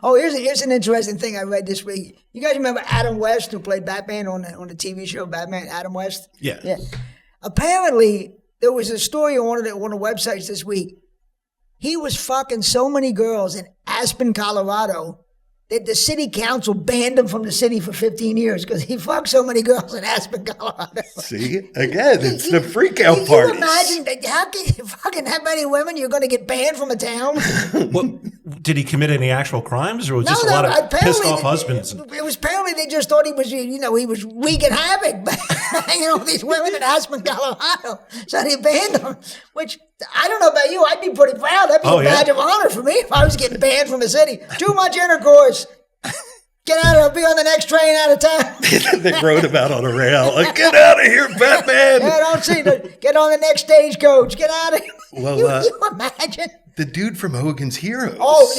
Oh, here's an interesting thing I read this week. You guys remember Adam West, who played Batman on the TV show Batman? Adam West. Yeah. Apparently, there was a story on one of the websites this week. He was fucking so many girls in Aspen, Colorado, that the city council banned him from the city for 15 years because he fucked so many girls in Aspen, Colorado. See? Again, it's the freak-out parties. Can you imagine how can you fucking that many women you're going to get banned from a town? Well, did he commit any actual crimes, or was just a lot of pissed-off husbands? It was apparently they just thought he was, he was wreaking havoc, hanging out with these women in Aspen, Colorado. So they banned him, which, I don't know about you, I'd be pretty proud. That'd be a badge of honor for me if I was getting banned from a city. Too much intercourse. Get out of here, be on the next train out of town. They wrote about on a rail. Like, get out of here, Batman. Yeah, don't see. Get on the next stagecoach. Get out of here. Well, you imagine? The dude from Hogan's Heroes. Oh,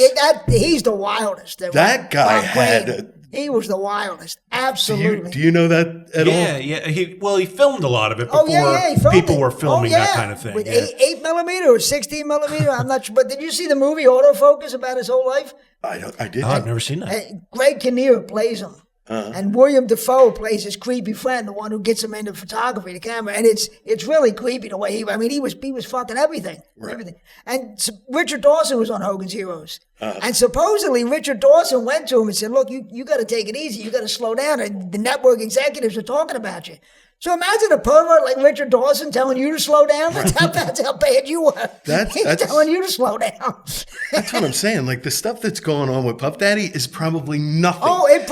he's the wildest. That guy had... He was the wildest. Absolutely. Do you know that at all? Yeah. He filmed a lot of it before people were filming that kind of thing. With 8mm or 16mm, I'm not sure. But did you see the movie Autofocus about his whole life? I didn't. Oh, I've never seen that. Greg Kinnear plays him. And William Dafoe plays his creepy friend, the one who gets him into photography, the camera, and it's really creepy the way he was fucking everything, everything. And Richard Dawson was on Hogan's Heroes, and supposedly Richard Dawson went to him and said, "Look, you got to take it easy, you got to slow down, and the network executives are talking about you." So imagine a pervert like Richard Dawson telling you to slow down. That's how bad you were. He's telling you to slow down. That's what I'm saying. Like, the stuff that's going on with Puff Daddy is probably nothing. Oh, it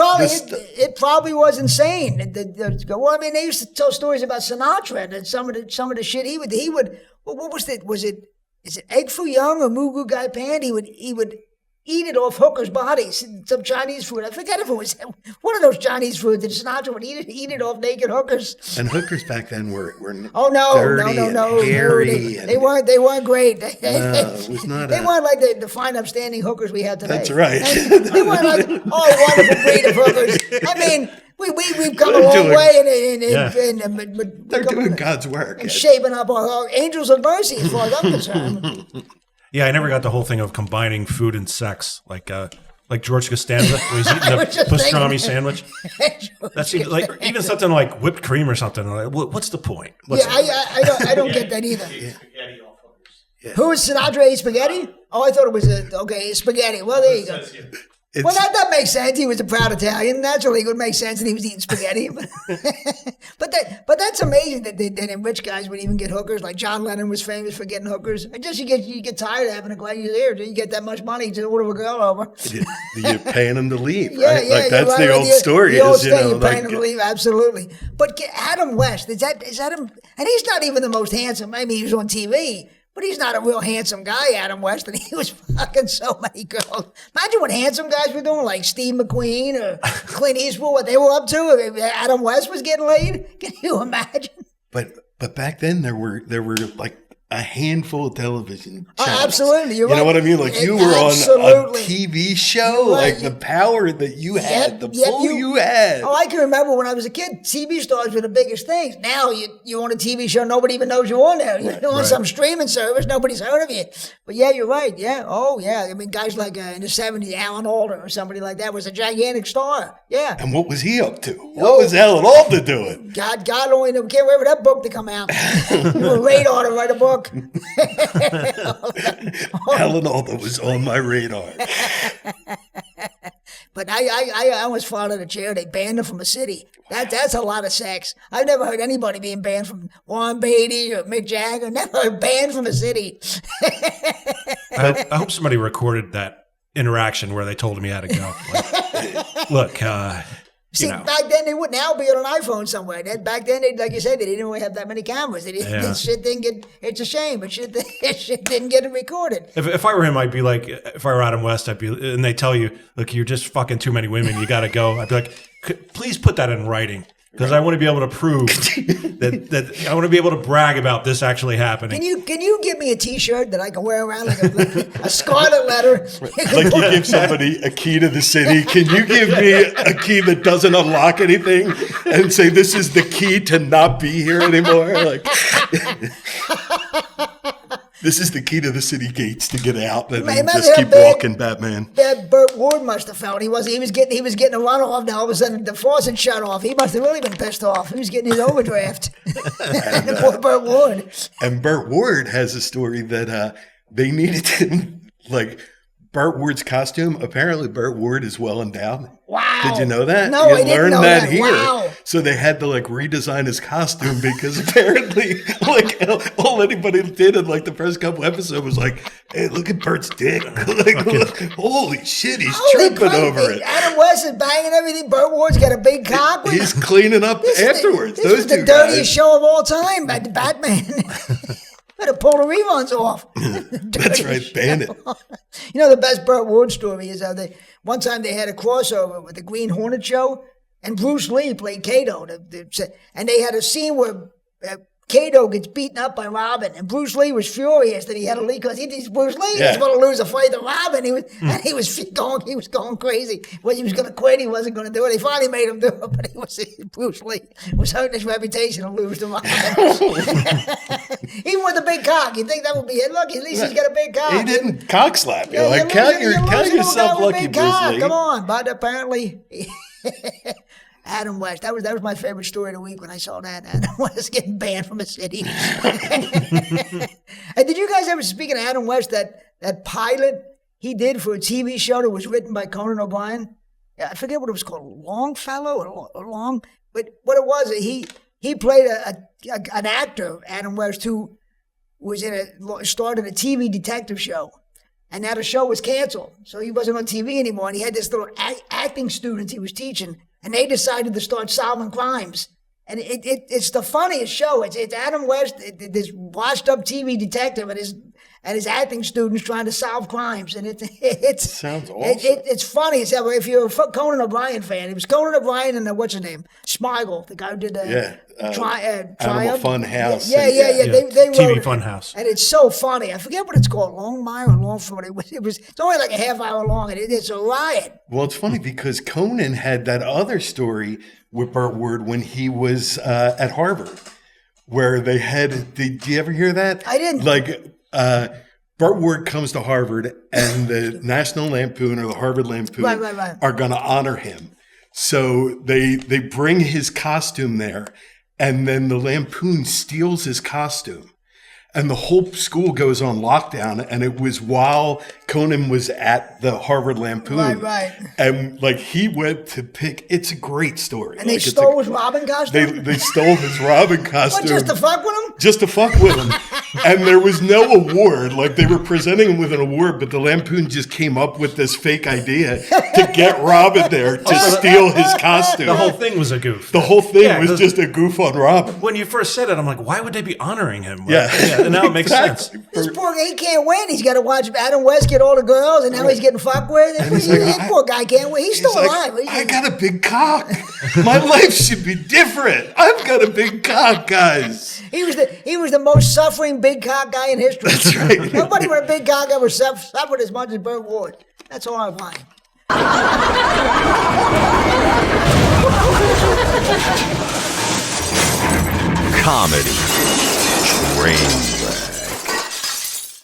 probably was insane. Well, I mean, they used to tell stories about Sinatra and some of the shit he would. What was it? Is it Egg Foo Young or Moo Goo Gai Pan? He would eat it off hookers' bodies, some Chinese food. I forget if it was one of those Chinese foods that Sinatra would eat it off naked hookers. And hookers back then were dirty no, hairy. They weren't great. It was not. They weren't like the fine, upstanding hookers we had today. That's right. They weren't like wonderful breed of hookers. I mean, we've come a long way they're doing God's work and shaping up our angels of mercy as far as I'm concerned. Yeah, I never got the whole thing of combining food and sex, like George Costanza, where he's eating a pastrami sandwich. That seems like even something like whipped cream or something. Like, what's the point? I don't get that either. Yeah. Who is Sinatra? Ate spaghetti? Oh, I thought it was spaghetti. Well, there you go. Well, that makes sense. He was a proud Italian. Naturally, it would make sense that he was eating spaghetti. But that's amazing that rich guys would even get hookers. Like John Lennon was famous for getting hookers. And just you get tired of having a glass there. You get that much money to order a girl over. You're paying them to leave, right? Like that's the old story. You're paying them to leave, absolutely. But Adam West, is that him? And he's not even the most handsome. I mean, he was on TV. But he's not a real handsome guy, Adam West, and he was fucking so many girls. Imagine what handsome guys were doing, like Steve McQueen or Clint Eastwood, what they were up to. If Adam West was getting laid. Can you imagine? But back then there were like a handful of television channels. Oh, absolutely, you're right. You know what I mean? Like you were on a TV show, like the power that you had, you had. Oh, I can remember when I was a kid, TV stars were the biggest things. Now you're on a TV show, nobody even knows you're on there. You're on some streaming service, nobody's heard of you. But yeah, you're right. Yeah, oh yeah. I mean, guys like in the 70s, Alan Alda or somebody like that was a gigantic star. Yeah. And what was he up to? What was Alan Alda doing? God only knows. Can't wait for that book to come out. You were radar to write a book. Alan Alda was on my radar. But I almost fall in a chair. They banned him from a city. That's a lot of sex. I've never heard anybody being banned from Warren Beatty or Mick Jagger. Never banned from a city. I hope somebody recorded that interaction where they told him he had to go. Like, look, see, back then they would now be on an iPhone somewhere. Back then, like you said, they didn't really have that many cameras. Shit didn't get. It's a shame, but shit didn't get recorded. If I were him, I'd be like, if I were Adam West, I'd be, and they tell you, look, you're just fucking too many women. You got to go. I'd be like, please put that in writing. Because I want to be able to prove that I want to be able to brag about this actually happening. Can you give me a T-shirt that I can wear around like a scarlet letter? Like you give somebody a key to the city. Can you give me a key that doesn't unlock anything and say this is the key to not be here anymore? Like, This is the key to the city gates to get out, and then Imagine just how keep bad- walking, Batman. That Burt Ward must have felt. He was getting a runoff. Now all of a sudden the faucet shut off. He must have really been pissed off. He was getting his overdraft. And poor Burt Ward. And Burt Ward has a story that they needed to, like, Burt Ward's costume. Apparently, Burt Ward is well endowed. Wow. Did you know that? No, you I didn't learned know that that. here. Wow. So they had to like redesign his costume because apparently, like, all anybody did in like the first couple episodes was like, "Hey, look at Bert's dick! Like, look, holy shit, he's tripping over it." Adam West is banging everything. Burt Ward's got a big cock. He's cleaning up afterwards. This Those is the two dirtiest guys. show of all time. Batman. Better pull the reruns off. That's right, ban it. You know, the best Burt Ward story is one time they had a crossover with the Green Hornet show, and Bruce Lee played Kato. And they had a scene where Kato gets beaten up by Robin, and Bruce Lee was furious that he had to leave because he's Bruce Lee. He was going to lose a fight to Robin. He was going crazy. Well, he was going to quit. He wasn't going to do it. They finally made him do it, but Bruce Lee was hurting his reputation to lose to Robin. Even with a big cock, you think that would be it? Look, at least he's got a big cock. He didn't cock slap you. Yeah, Like, count yourself lucky, Bruce Lee. Come on, but apparently. Adam West. That was my favorite story of the week when I saw that. Adam West getting banned from a city. And did you guys ever, speaking of Adam West, that pilot he did for a TV show that was written by Conan O'Brien? Yeah, I forget what it was called, Longfellow or Long. But what it was, he played an actor, Adam West, who was started a TV detective show. And now the show was canceled, so he wasn't on TV anymore. And he had this little acting student he was teaching, and they decided to start solving crimes. And it's the funniest show. It's Adam West, this washed-up TV detective, and his acting students trying to solve crimes. And it sounds awesome. It's funny. If you're a Conan O'Brien fan, it was Conan O'Brien and what's his name, Smigel, the guy who did Animal Fun House. Yeah. They wrote TV it. Fun House. And it's so funny. I forget what it's called, Longmire or Longford. It's only like a half hour long, and it's a riot. Well, it's funny because Conan had that other story with Burt Ward when he was at Harvard, where they had. Did you ever hear that? I didn't. Like, Burt Ward comes to Harvard, and the National Lampoon or the Harvard Lampoon Right. are going to honor him. So they bring his costume there, and then the Lampoon steals his costume. And the whole school goes on lockdown, and it was while Conan was at the Harvard Lampoon. Right. And like he went to pick. It's a great story. And they stole his Robin costume? They stole his Robin costume. What, just to fuck with him? Just to fuck with him. And there was no award. Like they were presenting him with an award, but the Lampoon just came up with this fake idea to get Robin there to steal his costume. The whole thing was a goof. The whole thing was just a goof on Robin. When you first said it, I'm like, why would they be honoring him? Yeah. And now it makes sense. This poor guy, he can't win. He's got to watch Adam West get all the girls, and now he's getting fucked with. This poor guy can't win. He's still alive. I got a big cock. My life should be different. I've got a big cock, guys. He was the most suffering big cock guy in history. That's right. Nobody with a big cock ever suffered as much as Burt Ward. That's all I find. Comedy. Trainwreck.